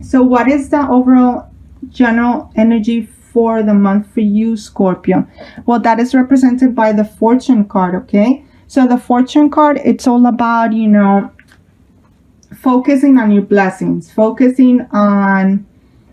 So what is the overall general energy for the month for you, Scorpio? Well, that is represented by the fortune card, okay? So the fortune card, it's all about, focusing on your blessings, focusing on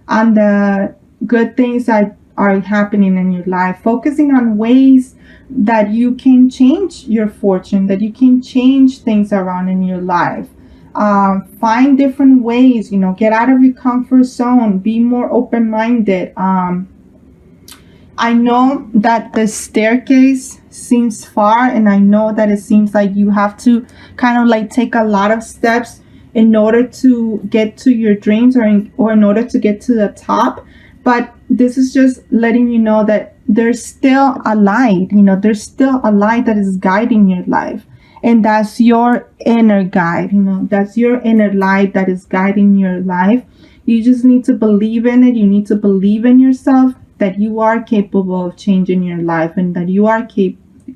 the good things that are happening in your life, focusing on ways that you can change your fortune, that you can change things around in your life. Find different ways, get out of your comfort zone, be more open minded. I know that the staircase seems far, and I know that it seems like you have to kind of like take a lot of steps in order to get to your dreams, or in order to get to the top. But this is just letting you know that there's still a light, there's still a light that is guiding your life. And that's your inner guide, that's your inner light that is guiding your life. You just need to believe in it. You need to believe in yourself, that you are capable of changing your life, and that you are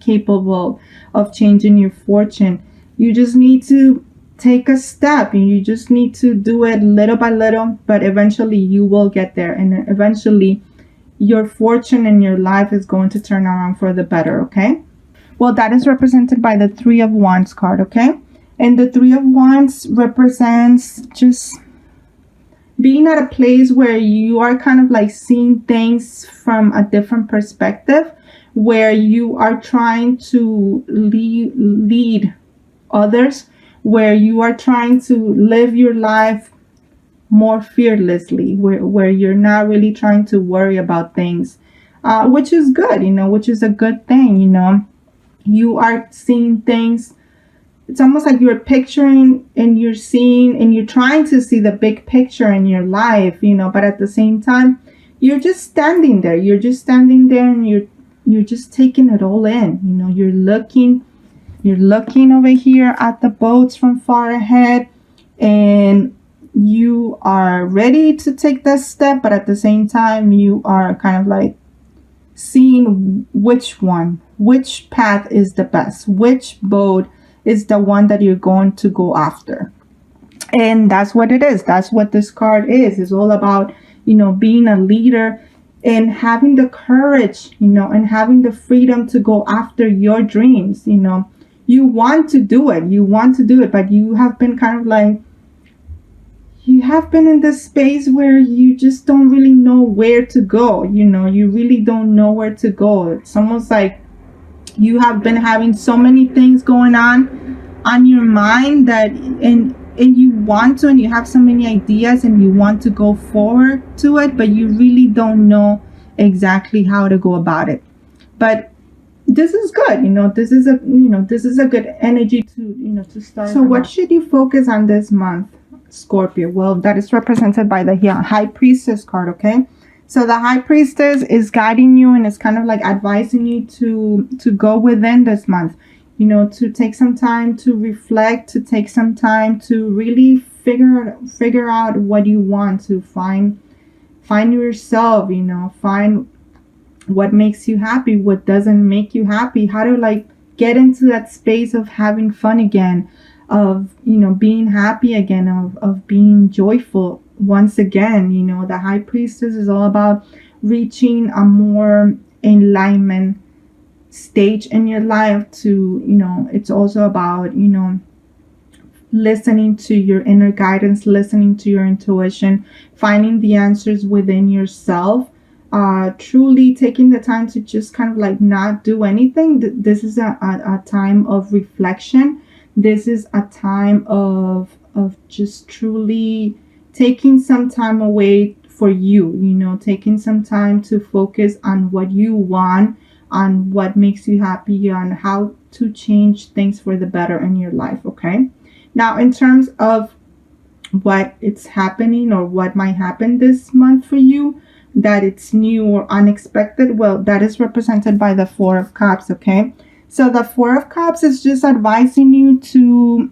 capable of changing your fortune. You just need to take a step, and you just need to do it little by little, but eventually you will get there, and eventually your fortune in your life is going to turn around for the better, okay? Well, that is represented by the Three of Wands card, okay? And the Three of Wands represents just being at a place where you are kind of like seeing things from a different perspective, where you are trying to lead others, where you are trying to live your life more fearlessly, where you're not really trying to worry about things, which is good, which is a good thing. You are seeing things. It's almost like you're picturing, and you're seeing, and you're trying to see the big picture in your life, but at the same time, you're just standing there. You're just standing there, and you're just taking it all in. You're looking over here at the boats from far ahead, and you are ready to take that step, but at the same time, you are kind of like seeing which path is the best, which boat is the one that you're going to go after. And that's what it is. That's what this card is. It's all about, being a leader and having the courage, and having the freedom to go after your dreams. You want to do it. You want to do it, but you have been kind of like, you have been in this space where you just don't really know where to go. You really don't know where to go. It's almost like you have been having so many things going on your mind, that and you want to, and you have so many ideas, and you want to go forward to it, but you really don't know exactly how to go about it. But this is good. This is a good energy to start. So what should you focus on this month, Scorpio? Well, that is represented by the High Priestess card, okay? So the High Priestess is guiding you, and it's kind of like advising you to go within this month, to take some time to reflect, to take some time to really figure out what you want, to find yourself, find what makes you happy, what doesn't make you happy, how to like get into that space of having fun again, of being happy again, of being joyful once again. The High Priestess is all about reaching a more enlightenment stage in your life. It's also about listening to your inner guidance, listening to your intuition, finding the answers within yourself, truly taking the time to just kind of like not do anything. This is a time of reflection. This is a time of just truly taking some time away for you, taking some time to focus on what you want, on what makes you happy, on how to change things for the better in your life, okay? Now, in terms of what it's happening or what might happen this month for you, that it's new or unexpected, well, that is represented by the Four of Cups, okay? So the Four of Cups is just advising you to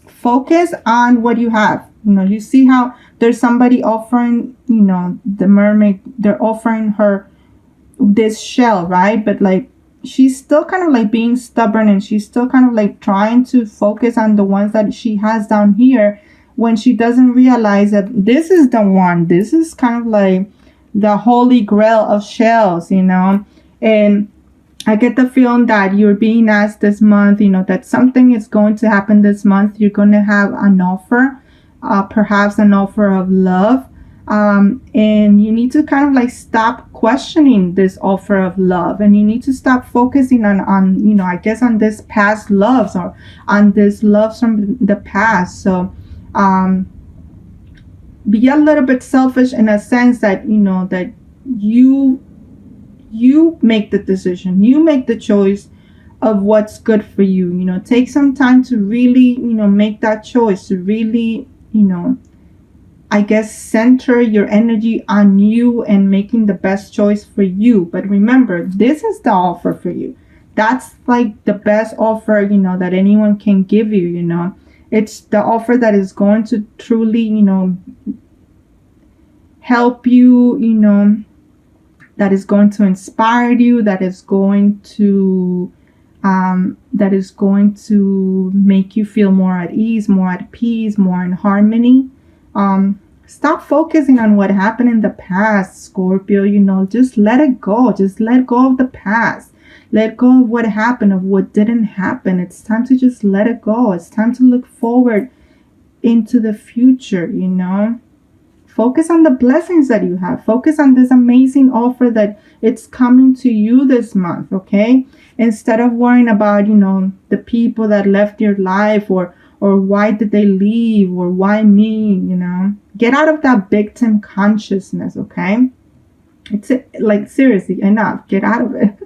focus on what you have. You see how there's somebody offering, the mermaid, they're offering her this shell, right? But like, she's still kind of like being stubborn, and she's still kind of like trying to focus on the ones that she has down here, when she doesn't realize that this is the one. This is kind of like the holy grail of shells, and I get the feeling that you're being asked this month, that something is going to happen this month. You're going to have an offer, perhaps an offer of love. And you need to kind of like stop questioning this offer of love, and you need to stop focusing on I guess on this past loves, or on this loves from the past. So be a little bit selfish in a sense that that you make the decision, you make the choice of what's good for you. Take some time to really make that choice, to really I guess center your energy on you and making the best choice for you. But remember, this is the offer for you. That's like the best offer that anyone can give you. It's the offer that is going to truly help you, that is going to inspire you, that is going to make you feel more at ease, more at peace, more in harmony. Stop focusing on what happened in the past, Scorpio. Just let it go. Just let go of the past. Let go of what happened, of what didn't happen. It's time to just let it go. It's time to look forward into the future. Focus on the blessings that you have. Focus on this amazing offer that it's coming to you this month, okay? Instead of worrying about, the people that left your life, or why did they leave, or why me, Get out of that victim consciousness, okay? It's like, seriously, enough. Get out of it.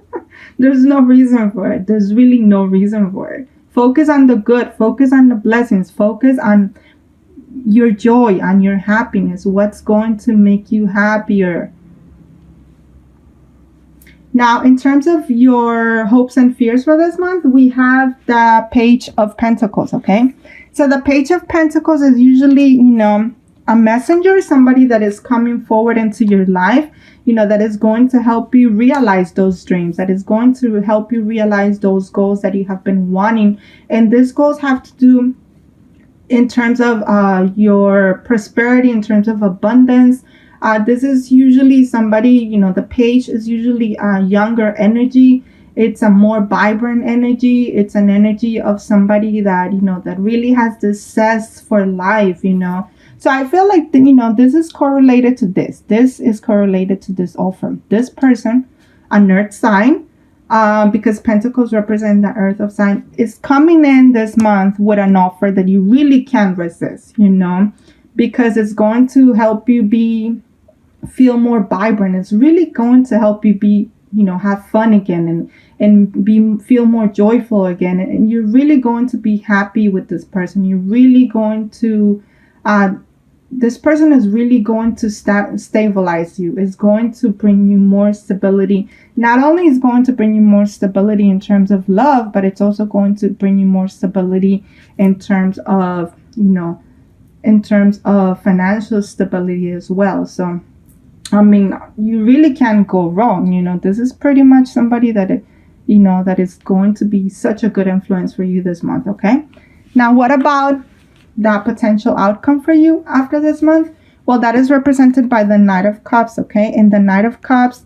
There's no reason for it. There's really no reason for it. Focus on the good. Focus on the blessings. Focus on your joy, on your happiness. What's going to make you happier? Now, in terms of your hopes and fears for this month, we have the Page of Pentacles, okay? So the Page of Pentacles is usually, a messenger, somebody that is coming forward into your life, that is going to help you realize those dreams, that is going to help you realize those goals that you have been wanting. And these goals have to do in terms of your prosperity, in terms of abundance. This is usually somebody, the page is usually a younger energy. It's a more vibrant energy. It's an energy of somebody that, that really has this zest for life, So I feel like, this is correlated to this. This is correlated to this offer. This person, an earth sign, because Pentacles represent the earth of sign, is coming in this month with an offer that you really can't resist, because it's going to help you feel more vibrant. It's really going to help you have fun again, and feel more joyful again. And you're really going to be happy with this person. You're really going to, this person is really going to stabilize you. It's going to bring you more stability. Not only is going to bring you more stability in terms of love, but it's also going to bring you more stability in terms of, financial stability as well. So, you really can't go wrong. This is pretty much somebody that, that is going to be such a good influence for you this month, okay? Now, what about that potential outcome for you after this month? Well, that is represented by the Knight of Cups, okay? And the Knight of Cups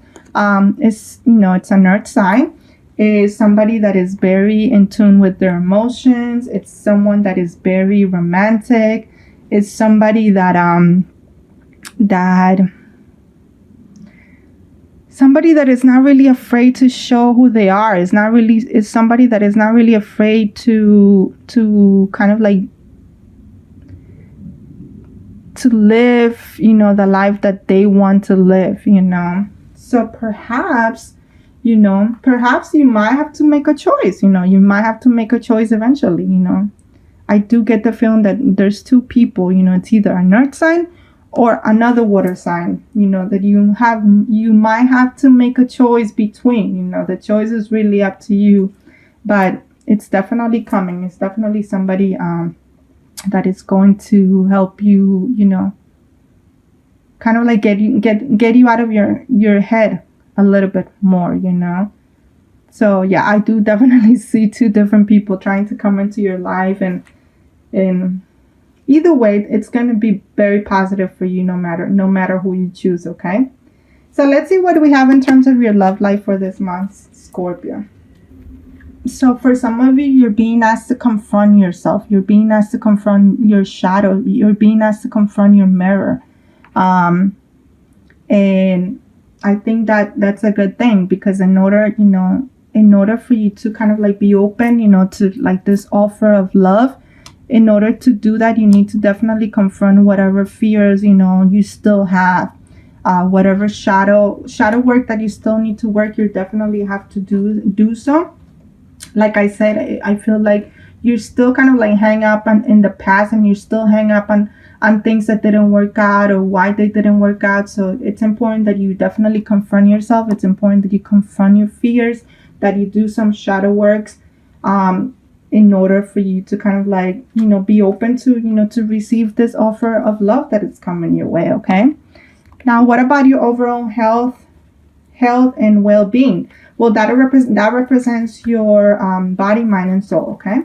is, it's an earth sign. Is somebody that is very in tune with their emotions. It's someone that is very romantic. It's somebody that somebody that is not really afraid to show who they are. Is somebody that is not really afraid to kind of like to live, the life that they want to live, So perhaps you might have to make a choice, you might have to make a choice eventually, I do get the feeling that there's two people, it's either an earth sign or another water sign, that you might have to make a choice between, the choice is really up to you, but it's definitely coming. It's definitely somebody, that is going to help you, kind of like get you out of your head a little bit more, So yeah, I do definitely see two different people trying to come into your life and either way, it's going to be very positive for you, no matter who you choose. Okay, so let's see what we have in terms of your love life for this month, Scorpio. So for some of you, you're being asked to confront yourself. You're being asked to confront your shadow. You're being asked to confront your mirror. And I think that that's a good thing, because in order for you to kind of like be open, to like this offer of love, in order to do that, you need to definitely confront whatever fears, you still have. Whatever shadow work that you still need to work, you definitely have to do so. Like I said, I feel like you're still kind of like hang up in the past, and you're still hang up on things that didn't work out or why they didn't work out. So it's important that you definitely confront yourself. It's important that you confront your fears, that you do some shadow works, in order for you to kind of like, be open to receive this offer of love that is coming your way. Okay. Now, what about your overall health and well-being? Well, that represents your body, mind, and soul. Okay.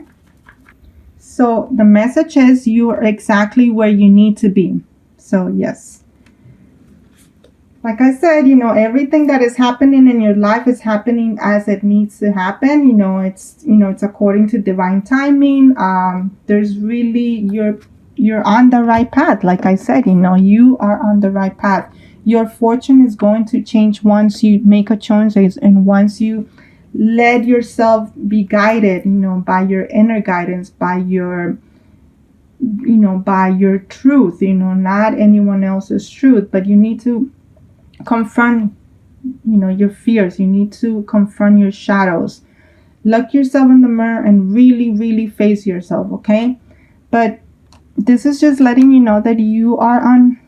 So the message is you are exactly where you need to be. So yes, like I said, everything that is happening in your life is happening as it needs to happen. It's according to divine timing. There's really, you're on the right path. Like I said, you are on the right path. Your fortune is going to change once you make a choice, and once you let yourself be guided, by your inner guidance, by your truth, not anyone else's truth. But you need to confront, your fears. You need to confront your shadows. Look yourself in the mirror and really, really face yourself. Okay. But this is just letting you know that you are on,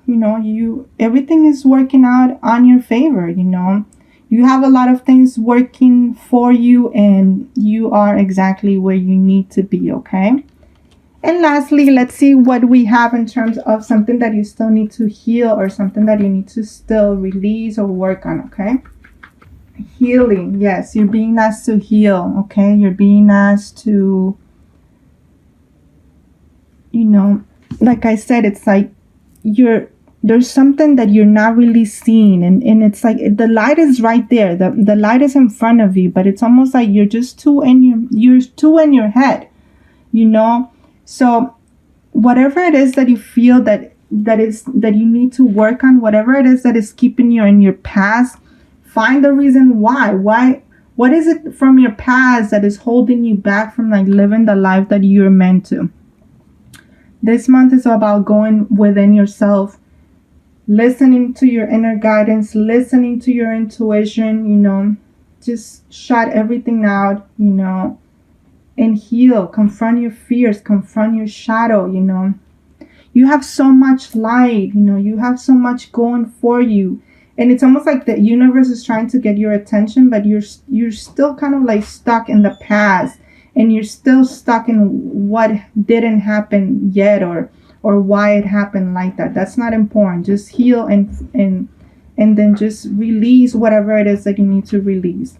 everything is working out on your favor. You have a lot of things working for you, and you are exactly where you need to be. Okay. And lastly, let's see what we have in terms of something that you still need to heal, or something that you need to still release or work on. Okay. Healing. Yes, you're being asked to heal. Okay. You're being asked to, like I said, it's like there's something that you're not really seeing, and it's like the light is right there. The light is in front of you, but it's almost like you're too in your head, So whatever it is that you feel that you need to work on, whatever it is that is keeping you in your past, find the reason why. What is it from your past that is holding you back from like living the life that you're meant to? This month is about going within yourself, listening to your inner guidance, listening to your intuition, just shut everything out, and heal. Confront your fears, confront your shadow. You have so much light, you have so much going for you. And it's almost like the universe is trying to get your attention, but you're still kind of like stuck in the past. And you're still stuck in what didn't happen yet, or why it happened like that. That's not important. Just heal and then just release whatever it is that you need to release.